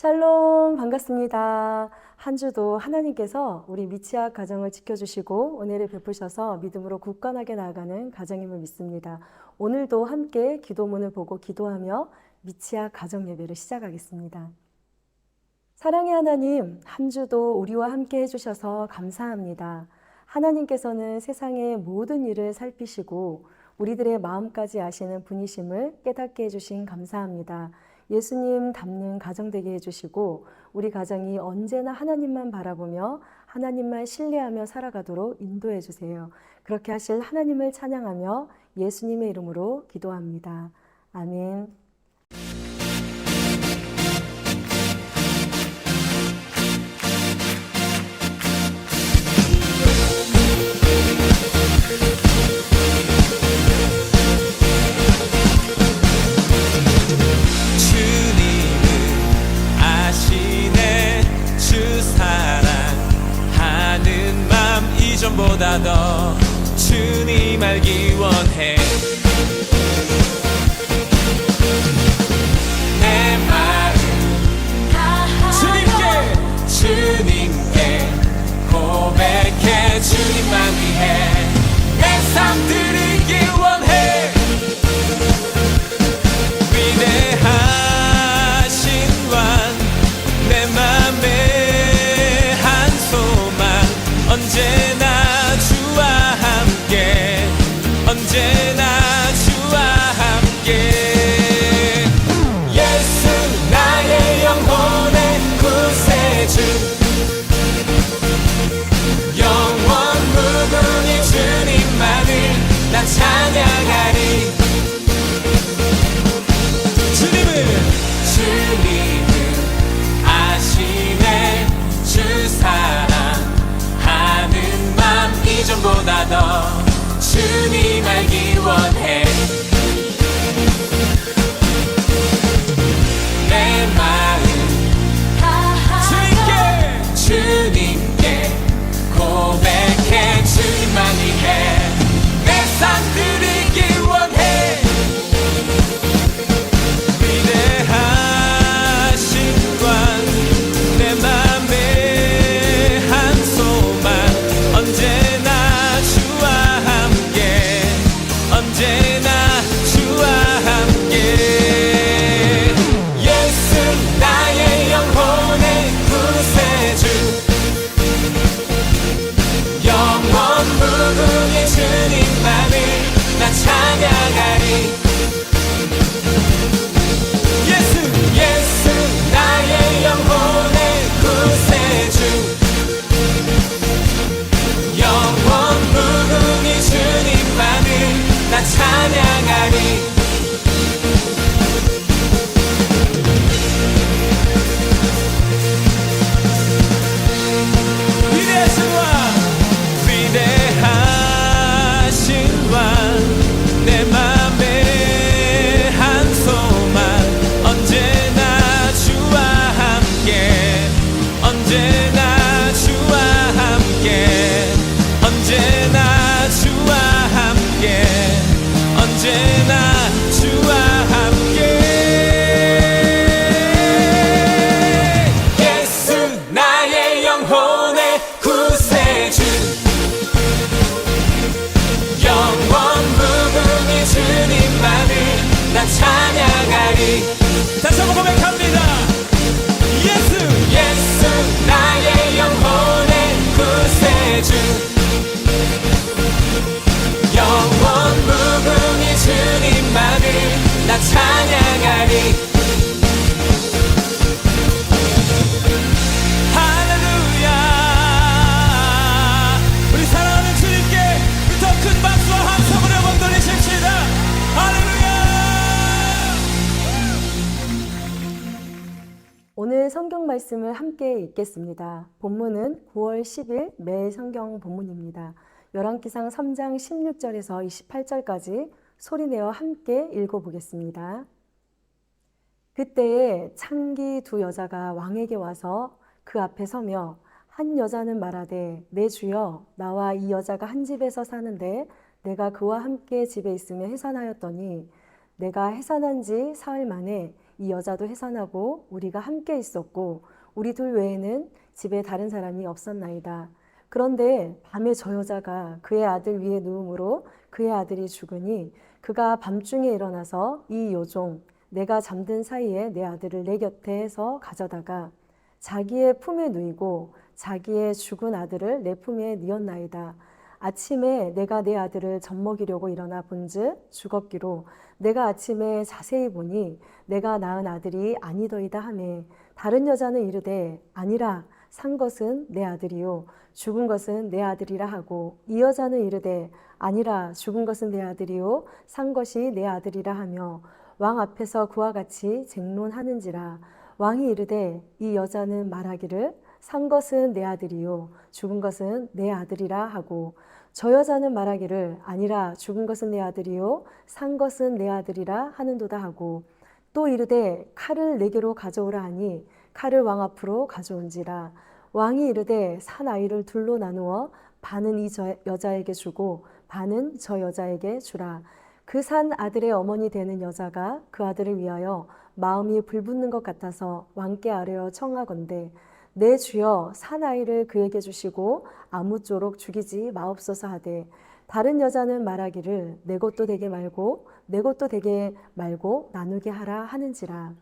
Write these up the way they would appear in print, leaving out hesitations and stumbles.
샬롬, 반갑습니다. 한 주도 하나님께서 우리 미취학 가정을 지켜주시고 은혜를 베푸셔서 믿음으로 굳건하게 나아가는 가정임을 믿습니다. 오늘도 함께 기도문을 보고 기도하며 미취학 가정 예배를 시작하겠습니다. 사랑의 하나님, 한 주도 우리와 함께 해주셔서 감사합니다. 하나님께서는 세상의 모든 일을 살피시고 우리들의 마음까지 아시는 분이심을 깨닫게 해주신 감사합니다. 예수님 닮는 가정 되게 해주시고 우리 가정이 언제나 하나님만 바라보며 하나님만 신뢰하며 살아가도록 인도해 주세요. 그렇게 하실 하나님을 찬양하며 예수님의 이름으로 기도합니다. 아멘. 찬양하리. 위대하신 왕 내 맘에 한 소망 언제나 주와 함께 언제나 주와 함께 언제나 주와 함께 언제나 주와 함께 예수 나의 영혼의 구세주 주님만을 나 찬양하리. 다시 한번 고백합니다. 예수 나의 영혼의 구세주 영원 무궁히 주님만을 나 찬양하리. 할렐루야. 우리 사랑하는 주님께 더 큰 박수와 함성으로 영광 돌리십시다. 할렐루야. 오늘 성경 말씀을 함께 읽겠습니다. 본문은 9월 10일 매 성경 본문입니다. 열왕기상 3장 16절에서 28절까지 소리내어 함께 읽어보겠습니다. 그때에 창기 두 여자가 왕에게 와서 그 앞에 서며 한 여자는 말하되 내 주여 나와 이 여자가 한 집에서 사는데 내가 그와 함께 집에 있으며 해산하였더니 내가 해산한 지 사흘 만에 이 여자도 해산하고 우리가 함께 있었고 우리 둘 외에는 집에 다른 사람이 없었나이다. 그런데 밤에 저 여자가 그의 아들 위에 누움으로 그의 아들이 죽으니 그가 밤중에 일어나서 이 요종 내가 잠든 사이에 내 아들을 내 곁에서 가져다가 자기의 품에 누이고 자기의 죽은 아들을 내 품에 뉘었나이다. 아침에 내가 내 아들을 젖먹이려고 일어나 본즉 죽었기로 내가 아침에 자세히 보니 내가 낳은 아들이 아니더이다 하매 다른 여자는 이르되 아니라 산 것은 내 아들이요 죽은 것은 내 아들이라 하고 이 여자는 이르되 아니라 죽은 것은 내 아들이요 산 것이 내 아들이라 하며 왕 앞에서 그와 같이 쟁론하는지라. 왕이 이르되 이 여자는 말하기를 산 것은 내 아들이요 죽은 것은 내 아들이라 하고 저 여자는 말하기를 아니라 죽은 것은 내 아들이요 산 것은 내 아들이라 하는도다 하고 또 이르되 칼을 내게로 가져오라 하니 칼을 왕 앞으로 가져온지라. 왕이 이르되 산 아이를 둘로 나누어 반은 이 여자에게 주고 반은 저 여자에게 주라. 그 산 아들의 어머니 되는 여자가 그 아들을 위하여 마음이 불붙는 것 같아서 왕께 아뢰어 청하건대 내 주여 산 아이를 그에게 주시고 아무쪼록 죽이지 마옵소서 하되 다른 여자는 말하기를 내 것도 되게 말고 내 것도 되게 말고 나누게 하라 하는지라.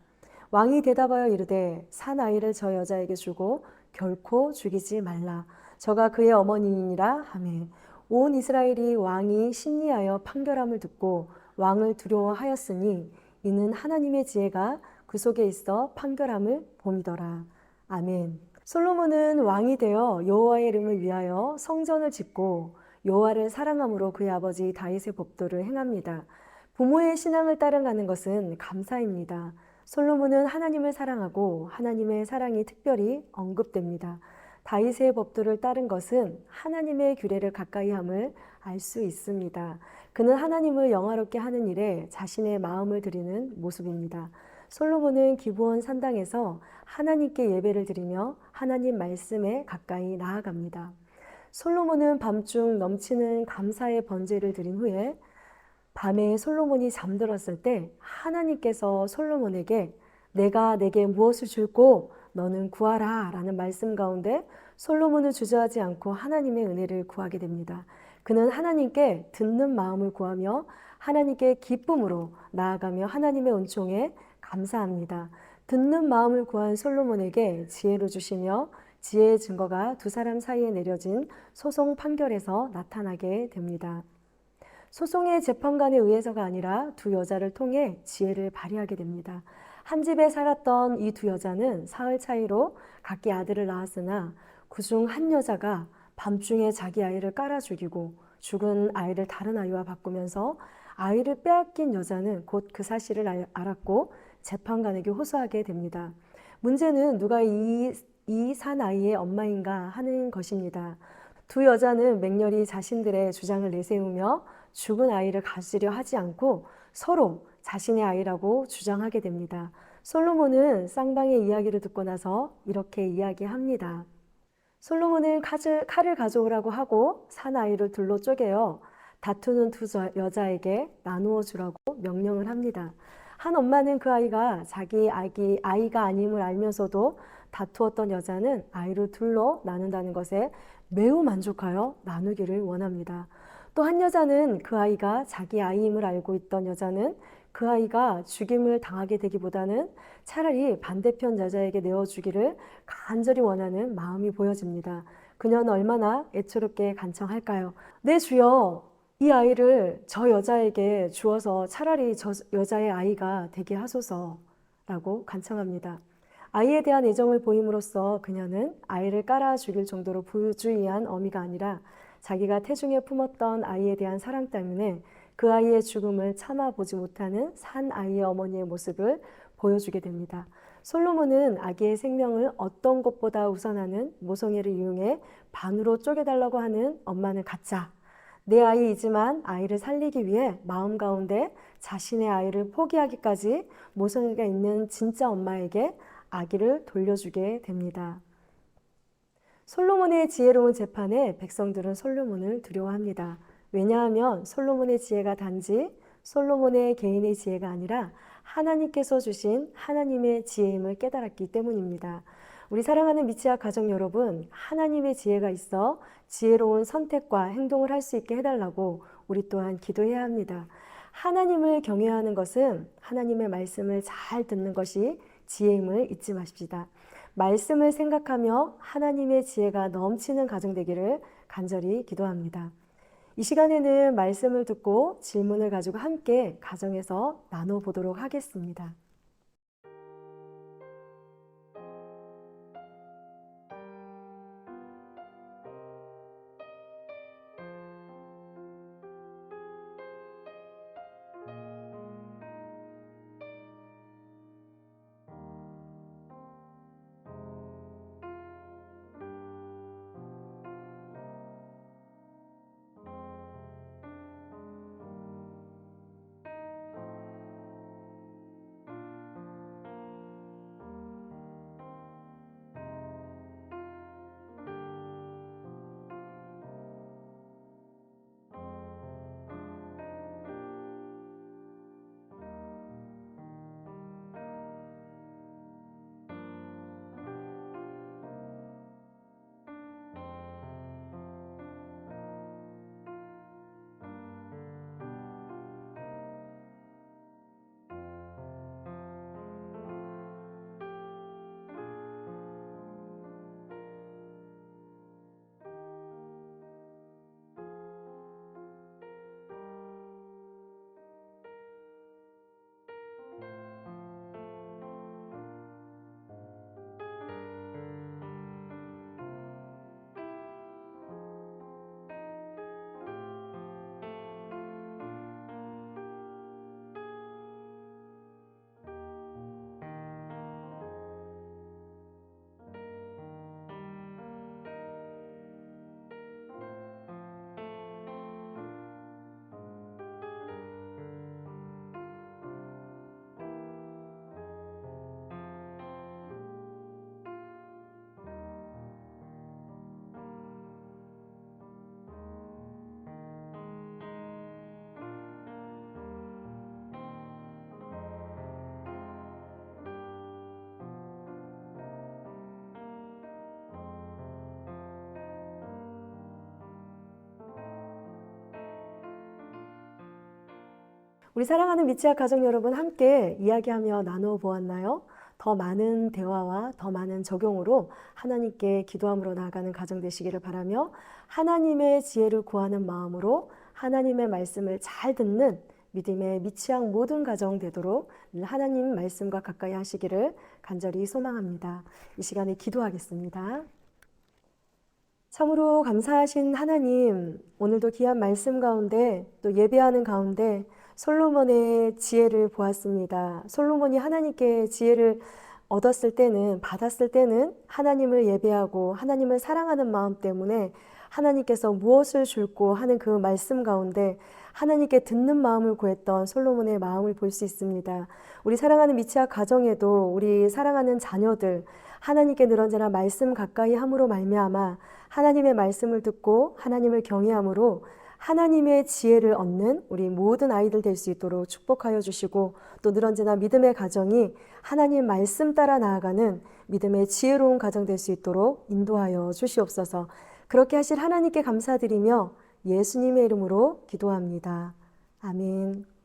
왕이 대답하여 이르되 산 아이를 저 여자에게 주고 결코 죽이지 말라. 저가 그의 어머니이니라 하매 온 이스라엘이 왕이 심리하여 판결함을 듣고 왕을 두려워하였으니 이는 하나님의 지혜가 그 속에 있어 판결함을 봄이더라. 아멘. 솔로몬은 왕이 되어 여호와의 이름을 위하여 성전을 짓고 여호와를 사랑함으로 그의 아버지 다윗의 법도를 행합니다. 부모의 신앙을 따라가는 것은 감사입니다. 솔로몬은 하나님을 사랑하고 하나님의 사랑이 특별히 언급됩니다. 다윗의 법도를 따른 것은 하나님의 규례를 가까이 함을 알 수 있습니다. 그는 하나님을 영화롭게 하는 일에 자신의 마음을 드리는 모습입니다. 솔로몬은 기브온 산당에서 하나님께 예배를 드리며 하나님 말씀에 가까이 나아갑니다. 솔로몬은 밤중 넘치는 감사의 번제를 드린 후에 밤에 솔로몬이 잠들었을 때 하나님께서 솔로몬에게 내가 내게 무엇을 줄고 너는 구하라 라는 말씀 가운데 솔로몬은 주저하지 않고 하나님의 은혜를 구하게 됩니다. 그는 하나님께 듣는 마음을 구하며 하나님께 기쁨으로 나아가며 하나님의 은총에 감사합니다. 듣는 마음을 구한 솔로몬에게 지혜를 주시며 지혜의 증거가 두 사람 사이에 내려진 소송 판결에서 나타나게 됩니다. 소송의 재판관에 의해서가 아니라 두 여자를 통해 지혜를 발휘하게 됩니다. 한 집에 살았던 이 두 여자는 사흘 차이로 각기 아들을 낳았으나 그중 한 여자가 밤중에 자기 아이를 깔아 죽이고 죽은 아이를 다른 아이와 바꾸면서 아이를 빼앗긴 여자는 곧 그 사실을 알았고 재판관에게 호소하게 됩니다. 문제는 누가 이 산 아이의 엄마인가 하는 것입니다. 두 여자는 맹렬히 자신들의 주장을 내세우며 죽은 아이를 가지려 하지 않고 서로 자신의 아이라고 주장하게 됩니다. 솔로몬은 쌍방의 이야기를 듣고 나서 이렇게 이야기합니다. 솔로몬은 칼을 가져오라고 하고 산 아이를 둘로 쪼개어 다투는 두 여자에게 나누어 주라고 명령을 합니다. 한 엄마는 그 아이가 자기 아이가 아님을 알면서도 다투었던 여자는 아이를 둘로 나눈다는 것에 매우 만족하여 나누기를 원합니다. 또 한 여자는 그 아이가 자기 아이임을 알고 있던 여자는 그 아이가 죽임을 당하게 되기보다는 차라리 반대편 여자에게 내어주기를 간절히 원하는 마음이 보여집니다. 그녀는 얼마나 애처롭게 간청할까요? 네, 주여, 이 아이를 저 여자에게 주어서 차라리 저 여자의 아이가 되게 하소서라고 간청합니다. 아이에 대한 애정을 보임으로써 그녀는 아이를 깔아 죽일 정도로 부주의한 어미가 아니라 자기가 태중에 품었던 아이에 대한 사랑 때문에 그 아이의 죽음을 참아보지 못하는 산 아이의 어머니의 모습을 보여주게 됩니다. 솔로몬은 아기의 생명을 어떤 것보다 우선하는 모성애를 이용해 반으로 쪼개달라고 하는 엄마는 가짜, 내 아이이지만 아이를 살리기 위해 마음 가운데 자신의 아이를 포기하기까지 모성애가 있는 진짜 엄마에게 아기를 돌려주게 됩니다. 솔로몬의 지혜로운 재판에 백성들은 솔로몬을 두려워합니다. 왜냐하면 솔로몬의 지혜가 단지 솔로몬의 개인의 지혜가 아니라 하나님께서 주신 하나님의 지혜임을 깨달았기 때문입니다. 우리 사랑하는 미치아 가족 여러분, 하나님의 지혜가 있어 지혜로운 선택과 행동을 할 수 있게 해달라고 우리 또한 기도해야 합니다. 하나님을 경외하는 것은 하나님의 말씀을 잘 듣는 것이 지혜임을 잊지 마십시다. 말씀을 생각하며 하나님의 지혜가 넘치는 가정 되기를 간절히 기도합니다. 이 시간에는 말씀을 듣고 질문을 가지고 함께 가정에서 나눠보도록 하겠습니다. 우리 사랑하는 미치아 가족 여러분, 함께 이야기하며 나누어 보았나요? 더 많은 대화와 더 많은 적용으로 하나님께 기도함으로 나아가는 가정 되시기를 바라며, 하나님의 지혜를 구하는 마음으로 하나님의 말씀을 잘 듣는 믿음의 미치앙 모든 가정 되도록 하나님 말씀과 가까이 하시기를 간절히 소망합니다. 이 시간에 기도하겠습니다. 참으로 감사하신 하나님, 오늘도 귀한 말씀 가운데 또 예배하는 가운데 솔로몬의 지혜를 보았습니다. 솔로몬이 하나님께 지혜를 얻었을 때는, 받았을 때는 하나님을 예배하고 하나님을 사랑하는 마음 때문에 하나님께서 무엇을 줄고 하는 그 말씀 가운데 하나님께 듣는 마음을 구했던 솔로몬의 마음을 볼 수 있습니다. 우리 사랑하는 미치아 가정에도 우리 사랑하는 자녀들 하나님께 늘 언제나 말씀 가까이 함으로 말미암아 하나님의 말씀을 듣고 하나님을 경외함으로 하나님의 지혜를 얻는 우리 모든 아이들 될 수 있도록 축복하여 주시고 또 늘 언제나 믿음의 가정이 하나님 말씀 따라 나아가는 믿음의 지혜로운 가정 될 수 있도록 인도하여 주시옵소서. 그렇게 하실 하나님께 감사드리며 예수님의 이름으로 기도합니다. 아멘.